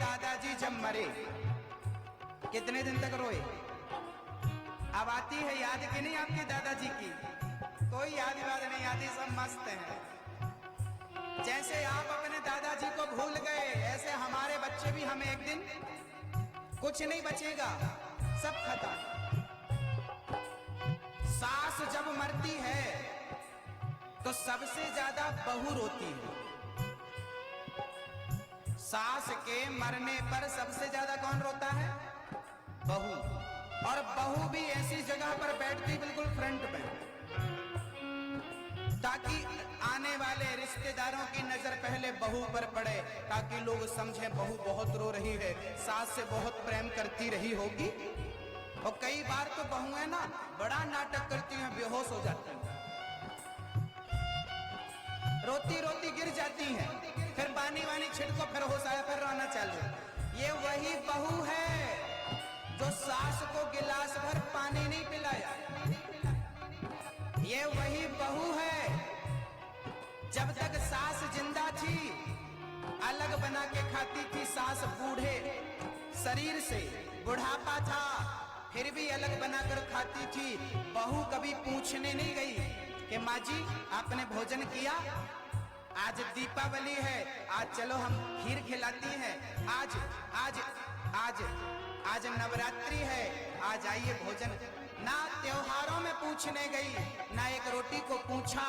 दादाजी जब मरे, कितने दिन तक रोए? अब आती है याद कि नहीं आपके दादाजी की? कोई याद नहीं आती, सब मस्त हैं। जैसे आप अपने दादाजी को भूल गए, ऐसे हमारे बच्चे भी हमें एक दिन, कुछ नहीं बचेगा, सब खत्म। सास जब मरती है तो सबसे ज्यादा बहू रोती है। सास के मरने पर सबसे ज्यादा कौन रोता है? बहू। और बहू भी ऐसी जगह पर बैठती बिल्कुल फ्रंट में, ताकि आने वाले रिश्तेदारों की नजर पहले बहू पर पड़े, ताकि लोग समझे बहू बहुत रो रही है, सास से बहुत प्रेम करती रही होगी। और कई बार तो बहुएं ना बड़ा नाटक करती हैं, बेहोश हो जाती हैं, रोती रोती गिर जाती हैं, फिर पानी वानी छिड़को, फिर होश आया, फिर रोना चालू। ये वही बहू है जो सास को गिलास भर पानी नहीं पिलाया। ये वही बहू है, जब तक सास जिंदा थी अलग बना के खाती थी सास बूढ़े शरीर से, बुढ़ापा था फिर भी अलग बनाकर खाती थी। बहू कभी पूछने नहीं गई कि माँ जी आपने भोजन किया, आज दीपावली है, आज चलो हम खीर खिलाती हैं, आज आज आज आज नवरात्रि है, आज आइए भोजन। ना त्योहारों में पूछने गई, ना एक रोटी को पूछा।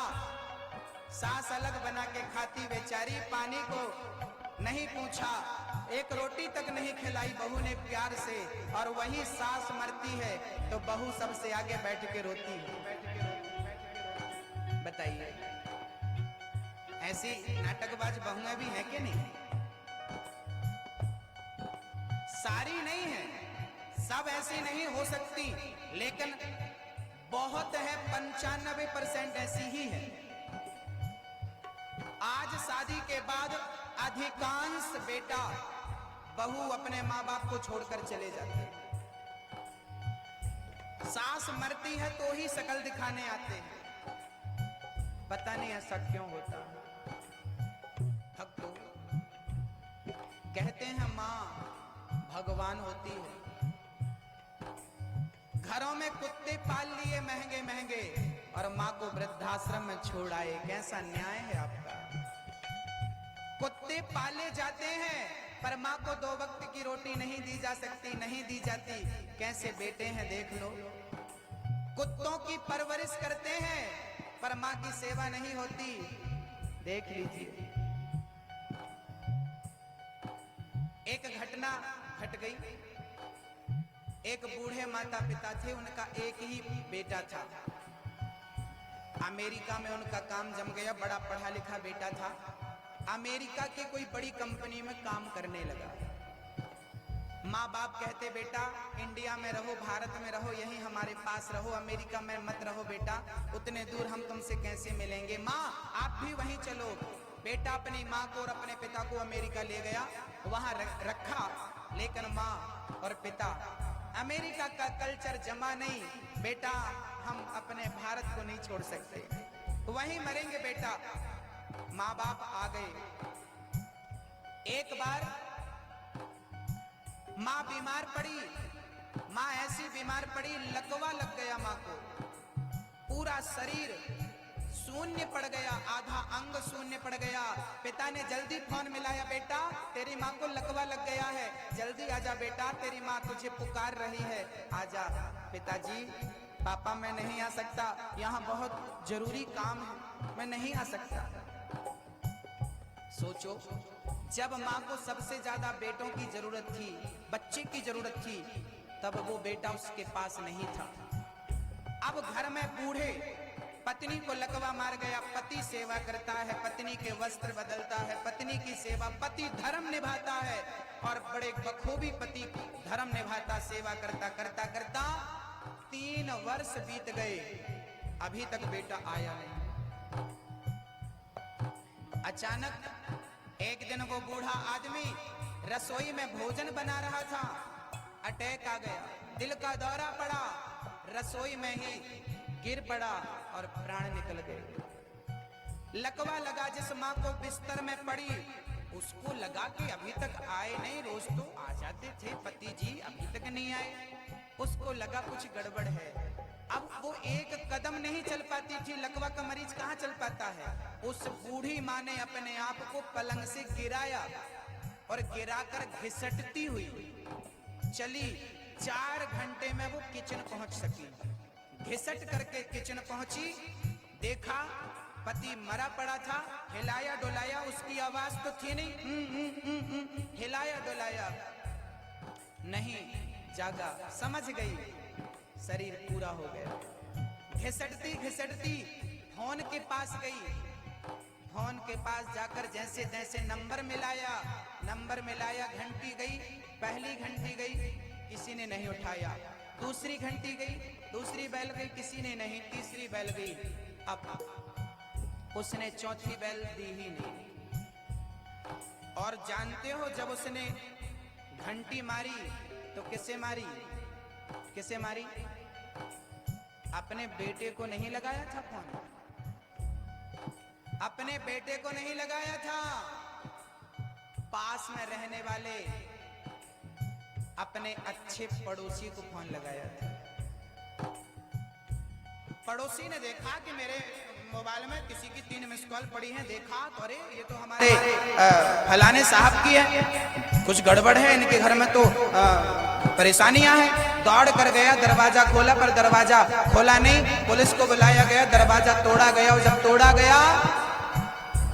सास अलग बना के खाती बेचारी, पानी को नहीं पूछा, एक रोटी तक नहीं खिलाई बहू ने प्यार से। और वही सास मरती है तो बहू सबसे आगे बैठ के रोती है। बताइए, ऐसी नाटकबाज बहुएं भी हैं कि नहीं? सारी नहीं है, सब ऐसी नहीं हो सकती, लेकिन बहुत है, 95% ऐसी ही है। आज शादी के बाद अधिकांश बेटा बहू अपने माँ बाप को छोड़कर चले जाते हैं। सास मरती है तो ही शकल दिखाने आते हैं। पता नहीं ऐसा क्यों होता है। हक तो कहते हैं माँ भगवान होती है। घरों में कुत्ते पाल लिए महंगे महंगे और माँ को वृद्धाश्रम में छोड़ आए। कैसा न्याय है आपका? कुत्ते पाले जाते हैं पर माँ को 2 वक्त की रोटी नहीं दी जा सकती, नहीं दी जाती। कैसे बेटे हैं देख लो। कुत्तों की परवरिश करते हैं पर माँ की सेवा नहीं होती, देख लीजिए। एक घटना घट गई। एक बूढ़े माता पिता थे, उनका एक ही बेटा था। अमेरिका में उनका काम जम गया, बड़ा पढ़ा लिखा बेटा था। अमेरिका के कोई बड़ी कंपनी में काम करने लगा। माँ बाप कहते बेटा इंडिया में रहो, भारत में रहो, यहीं हमारे पास रहो, अमेरिका में मत रहो बेटा, उतने दूर हम तुमसे कैसे मिलेंगे। माँ आप भी वहीं चलो। बेटा अपनी माँ को और अपने पिता को अमेरिका ले गया, वहां रखा। लेकिन माँ और पिता, अमेरिका का कल्चर जमा नहीं, बेटा हम अपने भारत को नहीं छोड़ सकते, वहीं मरेंगे बेटा। माँ बाप आ गए। एक बार माँ बीमार पड़ी। माँ ऐसी बीमार पड़ी, लकवा लग गया माँ को, पूरा शरीर शून्य पड़ गया, आधा अंग शून्य पड़ गया। पिता ने जल्दी फोन मिलाया, बेटा तेरी माँ को लकवा लग गया है, जल्दी आजा बेटा, तेरी माँ तुझे पुकार रही है, आजा। पिताजी पापा मैं नहीं आ सकता, यहाँ बहुत जरूरी काम है, मैं नहीं आ सकता। सोचो, जब माँ को सबसे ज्यादा बेटों की जरूरत थी, बच्चे की जरूरत थी, तब वो बेटा उसके पास नहीं था। अब घर में बूढ़े पत्नी को लकवा मार गया। पति सेवा करता है, पत्नी के वस्त्र बदलता है, पत्नी की सेवा, पति धर्म निभाता है और बड़े बखूबी पति धर्म निभाता, सेवा करता करता करता 3 वर्ष बीत गए, अभी तक बेटा आया नहीं। अचानक एक दिन वो बूढ़ा आदमी रसोई में भोजन बना रहा था, अटैक आ गया, दिल का दौरा पड़ा, रसोई में ही गिर पड़ा और प्राण निकल गए। लकवा लगा जिस माँ को बिस्तर में पड़ी, उसको लगा कि अभी तक आए नहीं, रोज तो आ जाते थे पति जी, अभी तक नहीं आए। उसको लगा कुछ गड़बड़ है। अब वो एक कदम नहीं चल पाती थी, लकवा का मरीज कहाँ चल पाता है। उस बूढ़ी माँ ने अपने आप को पलंग से गिराया और गिराकर घिसटती हुई चली। 4 घंटे में वो किचन पहुंच सकी। घिसट करके किचन पहुंची, देखा पति मरा पड़ा था। हिलाया डुलाया, उसकी आवाज तो थी नहीं, हिलाया डुलाया नहीं, जागा, समझ गई, शरीर पूरा हो गया। घिसटती घिसटती फोन के पास गई। फोन के पास जाकर जैसे तैसे नंबर मिलाया, घंटी गई, पहली घंटी गई, किसी ने नहीं उठाया। दूसरी घंटी गई, दूसरी बैल गई, किसी ने नहीं। तीसरी बैल गई, अब उसने चौथी बैल दी ही नहीं। और जानते हो जब उसने घंटी मारी तो किसे मारी? किसे मारी? अपने बेटे को नहीं लगाया था फोन, अपने बेटे को नहीं लगाया था, पास में रहने वाले अपने अच्छे पड़ोसी को फोन लगाया था। पड़ोसी ने देखा कि मेरे मोबाइल में किसी की 3 मिस कॉल पड़ी है, देखा तो अरे ये तो हमारे फलाने साहब की है, कुछ गड़बड़ है इनके घर में, तो परेशानियां हैं। दौड़ कर गया, दरवाजा खोला, पर दरवाजा खोला नहीं। पुलिस को बुलाया गया, दरवाजा तोड़ा गया। और जब तोड़ा गया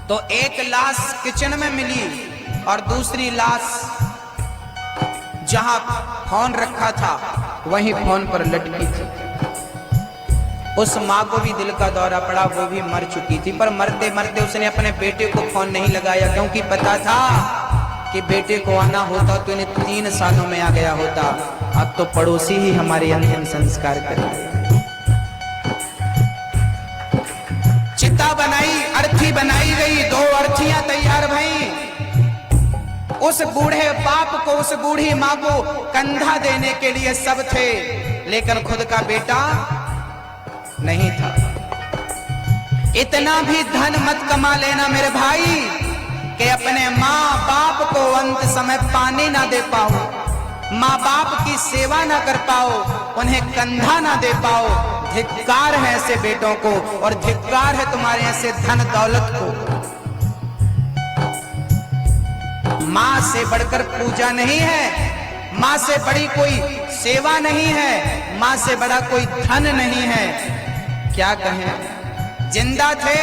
तो एक लाश किचन में मिली और दूसरी लाश जहां फोन रखा था वहीं फोन पर लटकी थी। उस माँ को भी दिल का दौरा पड़ा, वो भी मर चुकी थी। पर मरते मरते उसने अपने बेटे को फोन नहीं लगाया, क्योंकि पता था कि बेटे को आना होता तो इन्हें 3 सालों में आ गया होता। अब तो पड़ोसी ही हमारे अंतिम संस्कार करेंगे। चिता बनाई, अर्थी बनाई गई, 2 अर्थियां तैयार भई। उस बूढ़े बाप को, उस बूढ़ी माँ को कंधा देने के लिए सब थे, लेकिन खुद का बेटा नहीं था। इतना भी धन मत कमा लेना मेरे भाई कि अपने माँ बाप को अंत समय पानी ना दे पाओ, माँ बाप की सेवा ना कर पाओ, उन्हें कंधा ना दे पाओ। धिक्कार है ऐसे बेटों को, और धिक्कार है तुम्हारे ऐसे धन दौलत को। माँ से बढ़कर पूजा नहीं है, माँ से बड़ी कोई सेवा नहीं है, माँ से बड़ा कोई धन नहीं है। क्या कहें, जिंदा थे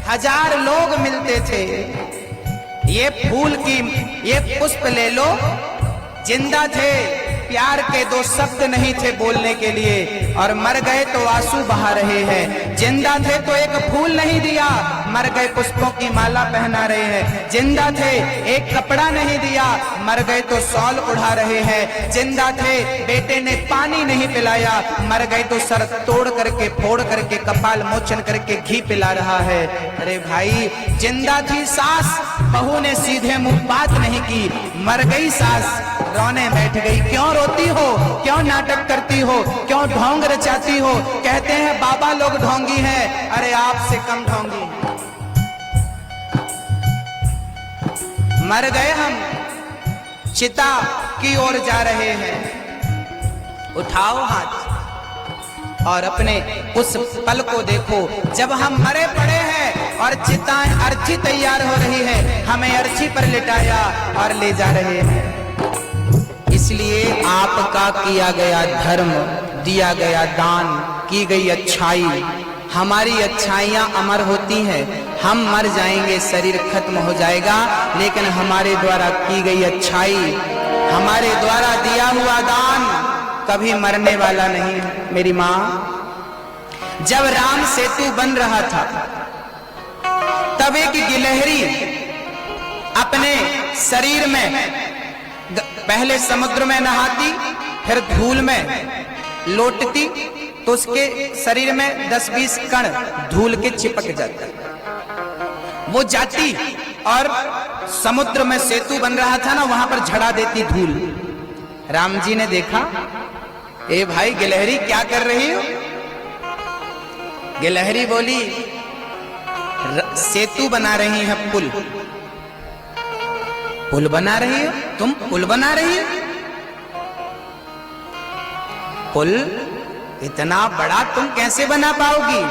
1000 लोग मिलते थे, ये फूल की ये पुष्प ले लो। जिंदा थे, प्यार के 2 शब्द नहीं थे बोलने के लिए, और मर गए तो आंसू बहा रहे हैं। जिंदा थे तो एक फूल नहीं दिया, मर गए पुष्पों की माला पहना रहे हैं। जिंदा थे, एक कपड़ा नहीं दिया, मर गए तो शॉल उड़ा रहे हैं। जिंदा थे, बेटे ने पानी नहीं पिलाया, मर गए तो सर तोड़ करके, फोड़ करके, कपाल मोचन करके घी पिला रहा है। अरे भाई, जिंदा थी सास, बहू ने सीधे मुंह बात नहीं की, मर गई सास, रोने बैठ गई। क्यों रोती हो, क्यों नाटक करती हो, क्यों ढोंग रचाती हो? कहते हैं बाबा लोग ढोंगी हैं, अरे आपसे कम ढोंगी। मर गए हम, चिता की ओर जा रहे हैं। उठाओ हाथ और अपने उस पल को देखो जब हम मरे पड़े हैं और चिताएं अर्थी तैयार हो रही है, हमें अर्थी पर लिटाया और ले जा रहे हैं। इसलिए आपका किया गया धर्म, दिया गया दान, की गई अच्छाई, हमारी अच्छाइयाँ अमर होती हैं। हम मर जाएंगे, शरीर खत्म हो जाएगा, लेकिन हमारे द्वारा की गई अच्छाई, हमारे द्वारा दिया हुआ दान कभी मरने वाला नहीं। मेरी माँ, जब राम सेतु बन रहा था तब एक गिलहरी अपने शरीर में पहले समुद्र में नहाती, फिर धूल में लौटती, तो उसके शरीर में 10-20 कण धूल के चिपक जाते। वो जाती और समुद्र में सेतु बन रहा था ना, वहां पर झड़ा देती धूल। राम जी ने देखा, ए भाई गिलहरी क्या कर रही हो? गिलहरी बोली, सेतु बना रही है, पुल। पुल बना रही हो तुम, पुल बना रही हो? पुल इतना बड़ा तुम कैसे बना पाओगी?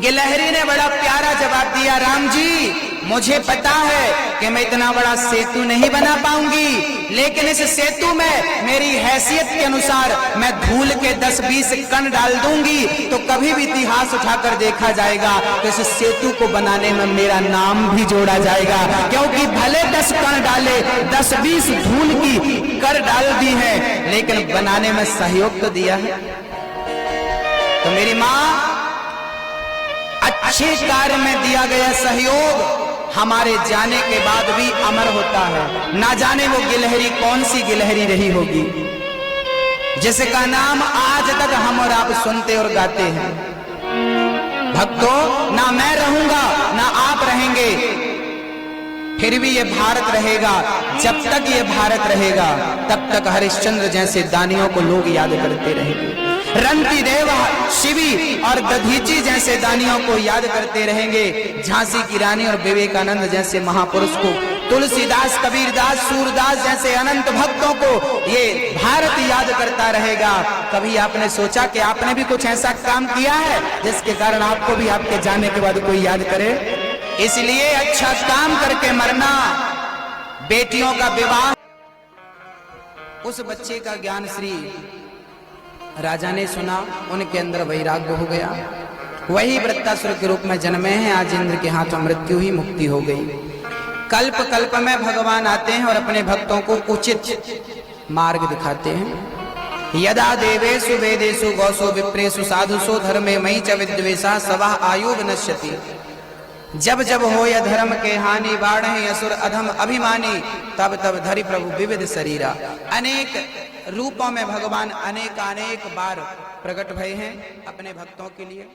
गिलहरी ने बड़ा प्यारा जवाब दिया, राम जी मुझे पता है कि मैं इतना बड़ा सेतु नहीं बना पाऊंगी, लेकिन इस सेतु में मेरी हैसियत के अनुसार मैं धूल के 10-20 कण डाल दूंगी, तो कभी भी इतिहास उठाकर देखा जाएगा तो इस सेतु को बनाने में मेरा नाम भी जोड़ा जाएगा, क्योंकि भले 10 कण डाले, 10-20 धूल की कर डाल दी है, लेकिन बनाने में सहयोग तो दिया है। तो मेरी माँ, अच्छे कार्य में दिया गया सहयोग हमारे जाने के बाद भी अमर होता है। ना जाने वो गिलहरी कौन सी गिलहरी रही होगी जिसका नाम आज तक हम और आप सुनते और गाते हैं। भक्तों, ना मैं रहूंगा ना आप रहेंगे, फिर भी ये भारत रहेगा। जब तक ये भारत रहेगा तब तक हरिश्चंद्र जैसे दानियों को लोग याद करते रहेंगे, रंती देव, शिवी और दधीची जैसे दानियों को याद करते रहेंगे, झांसी की रानी और विवेकानंद जैसे महापुरुष को, तुलसीदास, कबीरदास, सूरदास जैसे अनंत भक्तों को ये भारत याद करता रहेगा। कभी आपने सोचा कि आपने भी कुछ ऐसा काम किया है जिसके कारण आपको भी आपके जाने के बाद कोई याद करे? इसलिए अच्छा काम करके मरना। बेटियों का विवाह, उस बच्चे का ज्ञान श्री राजा ने सुना, उनके अंदर वैराग्य हो गया, वही वृत्तासुर के रूप में जन्मे हैं। आज इंद्र के हाथों मृत्यु ही मुक्ति हो गई। कल्प कल्प में भगवान आते हैं और अपने भक्तों को उचित मार्ग दिखाते हैं। यदा देवेषु वेदेषु गौसो विप्रेषु साधुषु धर्मे मयि च विद्वेषा सवा आयु विनश्यति। जब जब हो या धर्म के हानि, बाढ़े असुर अधम अभिमानी, तब तब धरि प्रभु विविध शरीरा। अनेक रूपों में भगवान अनेक बार प्रकट भय हैं अपने भक्तों के लिए।